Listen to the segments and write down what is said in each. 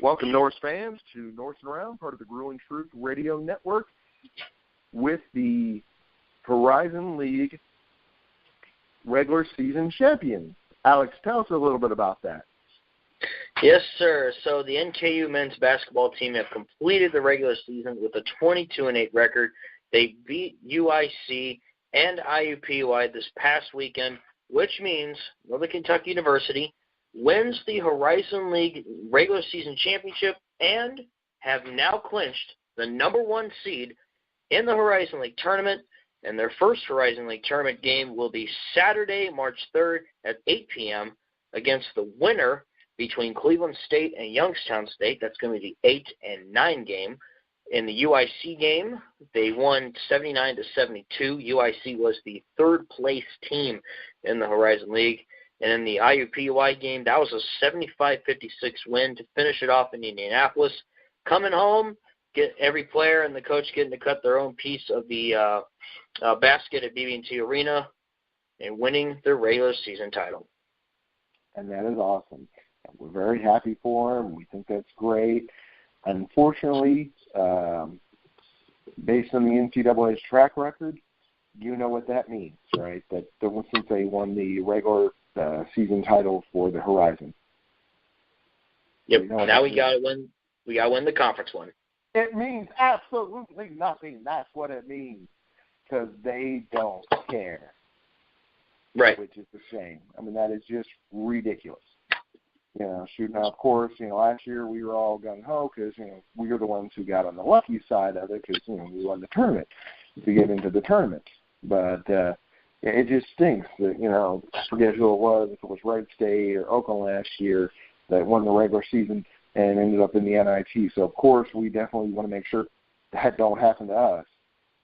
Welcome, Norse fans, to Norse and Around, part of the Grueling Truth Radio Network, with the Horizon League regular season champion. Alex, tell us a little bit about that. Yes, sir. So the NKU men's basketball team have completed the regular season with a 22-8 record. They beat UIC and IUPUI this past weekend, which means Northern Kentucky University wins the Horizon League regular season championship and have now clinched the number 1 seed in the Horizon League tournament. And their first Horizon League tournament game will be Saturday, March 3rd at 8 p.m. against the winner between Cleveland State and Youngstown State. That's going to be the 8-9 game. In the UIC game, they won 79-72. UIC was the third-place team in the Horizon League. And in the IUPUI game, that was a 75-56 win to finish it off in Indianapolis. Coming home, get every player and the coach getting to cut their own piece of the basket at BB&T Arena and winning their regular season title. And that is awesome. We're very happy for them. We think that's great. Unfortunately, based on the NCAA's track record, you know what that means, right? That since they won the regular season title for the Horizon. Yep. Now we got to win. We got to win the conference one. It means absolutely nothing. That's what it means, because they don't care. Right. Which is a shame. I mean, that is just ridiculous. Now, of course, last year we were all gung-ho because, we were the ones who got on the lucky side of it because, we won the tournament to get into the tournament. But it just stinks that, I forget who it was, if it was Wright State or Oakland last year that won the regular season and ended up in the NIT. So, of course, we definitely want to make sure that don't happen to us.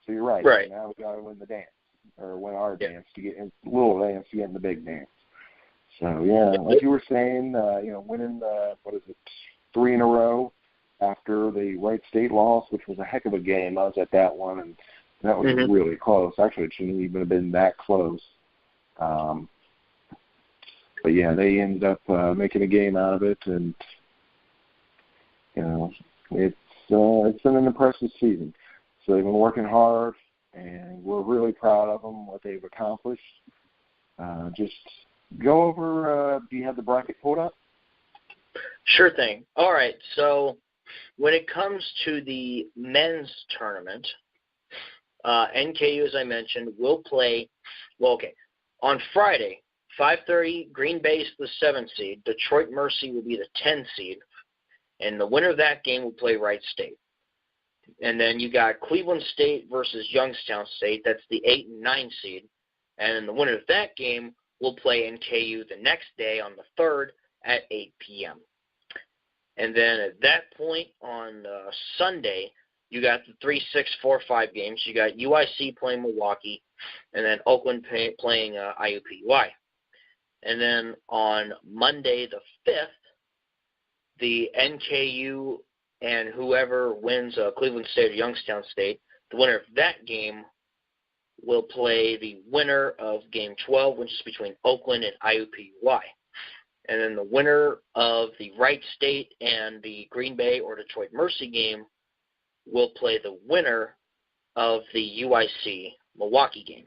So you're right. Right. Now we got to win the dance, or win our dance to get in little dance to get in the big dance. So, yeah, like you were saying, winning, 3 in a row after the Wright State loss, which was a heck of a game. I was at that one, and that was really close. Actually, it shouldn't even have been that close. But, yeah, they ended up making a game out of it, and, it's been an impressive season. So they've been working hard, and we're really proud of them, what they've accomplished. Just go over, do you have the bracket pulled up? Sure thing. All right, so when it comes to the men's tournament, NKU, as I mentioned, will play, on Friday, 5:30, Green Bay is the 7th seed. Detroit Mercy will be the 10th seed. And the winner of that game will play Wright State. And then you got Cleveland State versus Youngstown State. That's the 8 and 9 seed. And then the winner of that game will play NKU the next day on the 3rd at 8 p.m. And then at that point on Sunday, you got the 3, 6, 4, 5 games. You got UIC playing Milwaukee, and then Oakland playing IUPUI. And then on Monday the 5th, the NKU and whoever wins Cleveland State or Youngstown State, the winner of that game will play the winner of Game 12, which is between Oakland and IUPUI. And then the winner of the Wright State and the Green Bay or Detroit Mercy game will play the winner of the UIC Milwaukee game.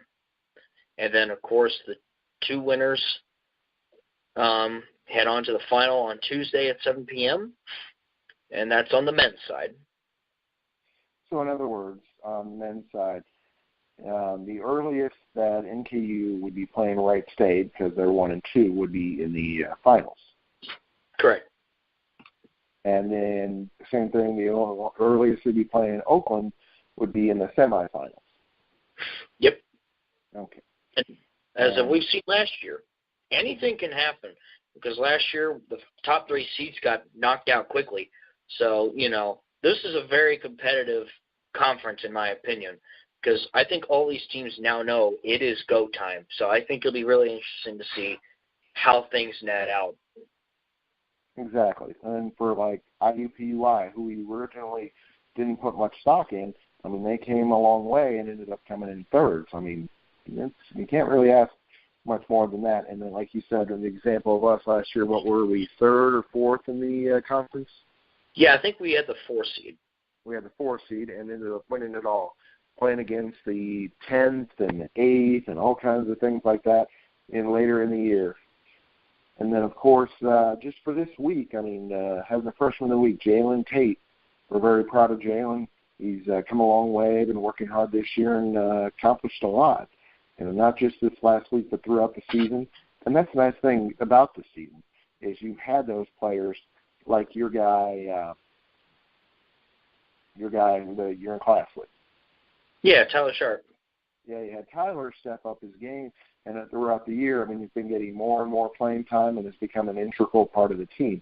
And then, of course, the 2 winners head on to the final on Tuesday at 7 p.m., and that's on the men's side. So, in other words, on the men's side, the earliest that NKU would be playing Wright State, because they're 1 and 2, would be in the finals. Correct. And then, same thing, the earliest they'd be playing Oakland would be in the semifinals. Yep. Okay. And as we've seen last year, anything can happen, because last year the top 3 seeds got knocked out quickly. So, this is a very competitive conference, in my opinion, because I think all these teams now know it is go time. So I think it'll be really interesting to see how things net out. Exactly. And for, IUPUI, who we originally didn't put much stock in, they came a long way and ended up coming in 3rd. So, you can't really ask much more than that. And then, like you said, in the example of us last year, what were we, 3rd or 4th in the conference? Yeah, I think we had the 4 seed. We had the 4 seed and ended up winning it all, playing against the 10th and the 8th and all kinds of things like that later in the year. And then, of course, just for this week, having the freshman of the week, Jalen Tate. We're very proud of Jalen. He's come a long way, been working hard this year, and accomplished a lot. Not just this last week, but throughout the season. And that's the nice thing about the season, is you've had those players like your guy that you're in class with. Yeah, Tyler Sharp. Yeah, you had Tyler step up his game, and throughout the year, he's been getting more and more playing time and has become an integral part of the team.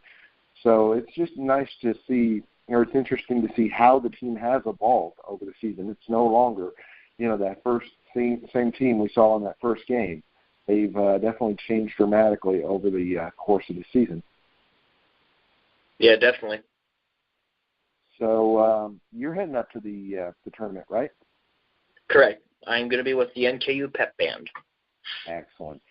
So it's just nice to see, it's interesting to see how the team has evolved over the season. It's no longer, that same team we saw in that first game. They've definitely changed dramatically over the course of the season. Yeah, definitely. So you're heading up to the tournament, right? Correct. I'm going to be with the NKU Pep Band. Excellent.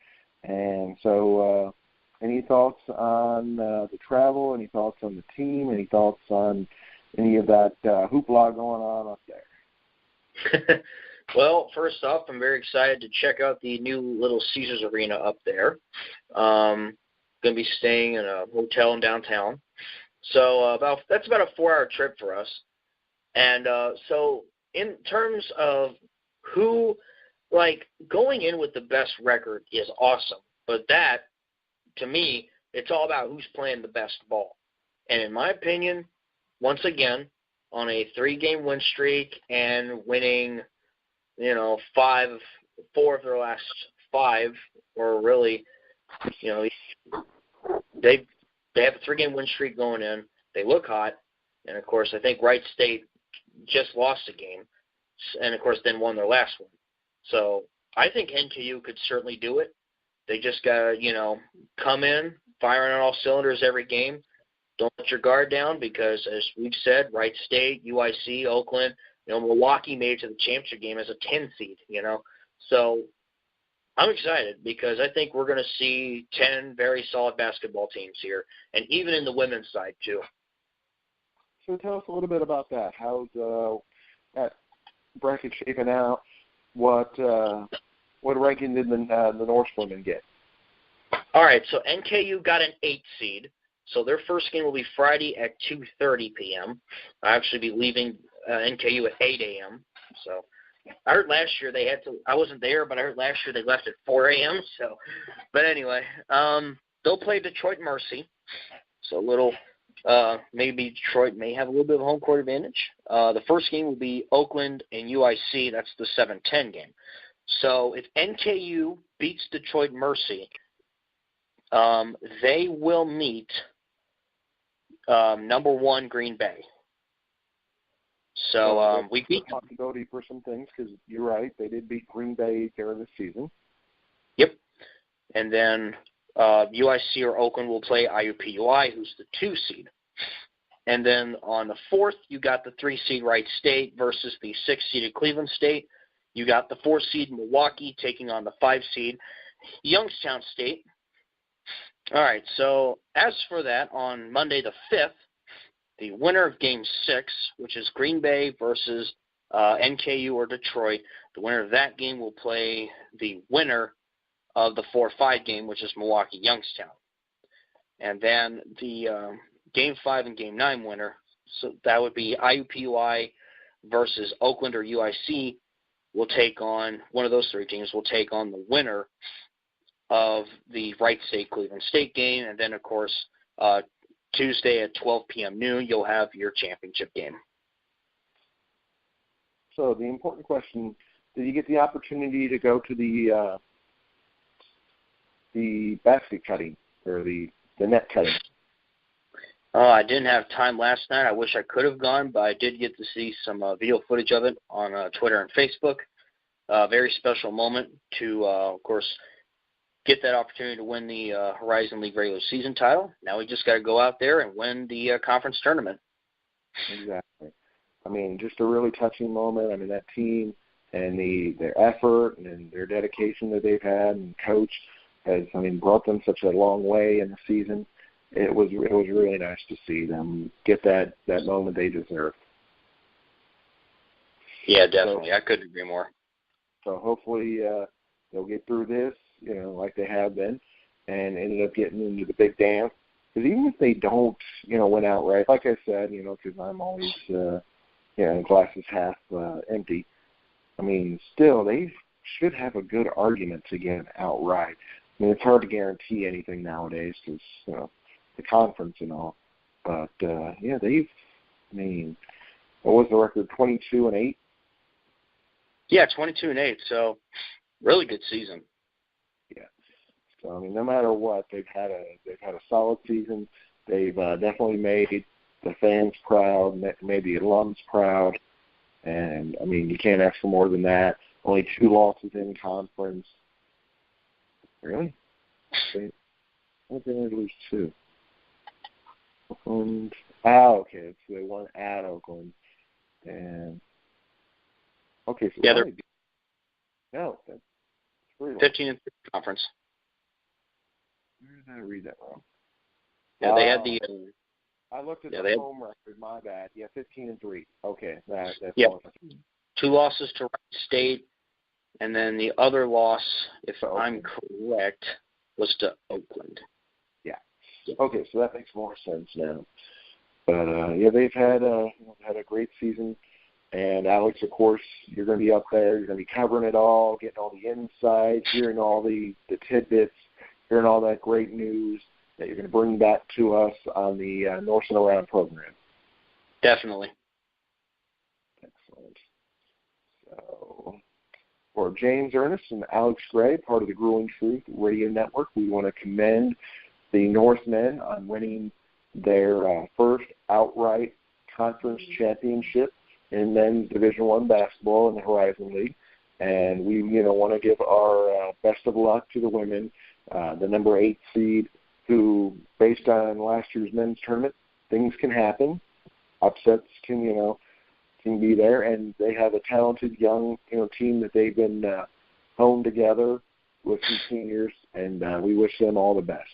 And so any thoughts on the travel? Any thoughts on the team? Any thoughts on any of that hoopla going on up there? Well, first off, I'm very excited to check out the new Little Caesars Arena up there. Going to be staying in a hotel in downtown. So that's about a 4-hour trip for us. And so in terms of going in with the best record is awesome. But that, to me, it's all about who's playing the best ball. And in my opinion, once again, on a 3-game win streak and winning, 4 of their last 5, or really, they have a 3-game win streak going in. They look hot. And, of course, I think Wright State just lost a game and, of course, then won their last one. So I think NKU could certainly do it. They just got to, come in, firing on all cylinders every game. Don't let your guard down because, as we've said, Wright State, UIC, Oakland, Milwaukee made it to the championship game as a 10 seed, So I'm excited because I think we're going to see 10 very solid basketball teams here, and even in the women's side, too. So tell us a little bit about that. How's that bracket shaping out? What ranking did the Norse women get? All right, so NKU got an 8 seed. So their first game will be Friday at 2:30 p.m. I'll actually be leaving NKU at 8 a.m. So I heard last year they had to – I wasn't there, but I heard last year they left at 4 a.m. So, but anyway, they'll play Detroit Mercy. So a little maybe Detroit may have a little bit of home court advantage. The first game will be Oakland and UIC. That's the 7-10 game. So if NKU beats Detroit Mercy, they will meet number 1 Green Bay. So we beat possibility for some things because you're right, they did beat Green Bay during the season. Yep. And then UIC or Oakland will play IUPUI, who's the 2 seed. And then on the 4th, you got the 3 seed Wright State versus the 6 seeded Cleveland State. You got the 4 seed Milwaukee taking on the 5 seed Youngstown State. All right, so as for that, on Monday the 5th, the winner of Game 6, which is Green Bay versus NKU or Detroit, the winner of that game will play the winner of the 4-5 game, which is Milwaukee-Youngstown. And then the Game 5 and Game 9 winner, so that would be IUPUI versus Oakland or UIC, will take on, one of those 3 teams will take on the winner of the Wright State-Cleveland State game. And then, of course, Tuesday at 12 p.m. noon, you'll have your championship game. So the important question, did you get the opportunity to go to the basket cutting or the net cutting? I didn't have time last night. I wish I could have gone, but I did get to see some video footage of it on Twitter and Facebook. Very special moment to, of course, get that opportunity to win the Horizon League regular season title. Now we just got to go out there and win the conference tournament. Exactly. I mean, just a really touching moment. I mean, that team and their effort and their dedication that they've had and coach has, brought them such a long way in the season. it was really nice to see them get that moment they deserve. Yeah, definitely. So, I couldn't agree more. So hopefully they'll get through this, like they have been, and ended up getting into the big dance. Because even if they don't, win outright, like I said, because I'm always, glass is half empty. I mean, still, they should have a good argument to get outright. I mean, it's hard to guarantee anything nowadays because, the conference and all. But, what was the record, 22-8? Yeah, 22-8, so really good season. Yeah. So, I mean, no matter what, they've had a solid season. They've definitely made the fans proud, made the alums proud. And, I mean, you can't ask for more than that. Only 2 losses in conference. Really? Why did they only lose 2? Okay. So they won at Oakland. And, okay, so yeah, they're that's pretty 15-3 conference. Where did I read that wrong? Yeah, they had the. I looked at the home record. My bad. Yeah, 15-3. Okay, that's all. 2 losses to Wright State, and then the other loss, if I'm correct, was to Oakland. Yeah. Okay, so that makes more sense now. But they've had a great season. And Alex, of course, you're going to be up there. You're going to be covering it all, getting all the insights, hearing all the tidbits, hearing all that great news that you're going to bring back to us on the North and Around program. Definitely. Excellent. So, for James Ernest and Alex Gray, part of the Grueling Truth Radio Network, we want to commend the Northmen on winning their first outright conference championship in men's Division I basketball in the Horizon League. And we, want to give our best of luck to the women, the number 8 seed, who, based on last year's men's tournament, things can happen. Upsets can be there. And they have a talented young, team that they've been honed together with some seniors. And we wish them all the best.